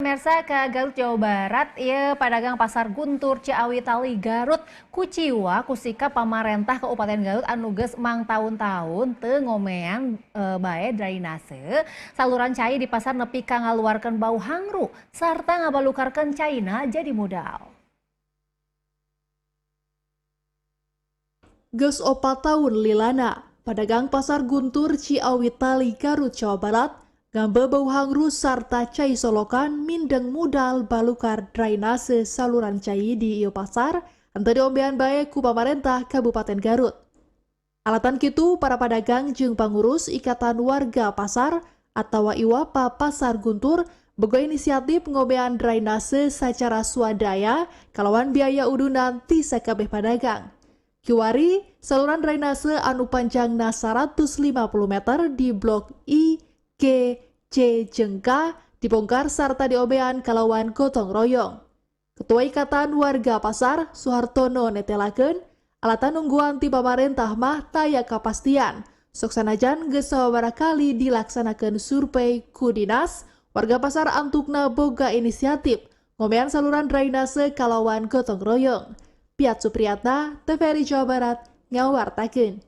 Pemirsa ke Garut, Jawa Barat, pedagang pasar Guntur Ciawi Tali Garut kuciwa kusika pamarentah Kabupaten Garut anuges mang tahun-tahun teu ngomean bae drainase saluran cai di pasar nepi ka ngaluarkeun bau hangru sarta ngabalukarkeun caina jadi modal. Geus 4 tahun lilana, pedagang pasar Guntur Ciawi Tali Garut, Jawa Barat ngambe bau hangru sarta cai solokan mindeng modal balukar drainase saluran cai di ieu pasar henteu diombean bae ku pamarentah Kabupaten Garut. Alatan kitu para pedagang jeung pangurus Ikatan Warga Pasar atawa IWAPA Pasar Guntur boga inisiatif ngombean drainase secara swadaya kalawan biaya udunan ti sakabeh pedagang. Kiwari, saluran drainase anu panjangna 150 meter di blok I, G, C, jeung K dibongkar sarta diobean kalawan gotong royong. Ketua Ikatan Warga Pasar, Suhartono netelakeun, alatan nungguan ti pamarentah mah taya kapastian. Sok sanajan geus sababaraha kali dilaksanakeun survei ku dinas, warga pasar antukna boga inisiatif ngomean saluran drainase kalawan gotong royong. Piat Supriyatna, TVRI Jawa Barat, ngawartakeun.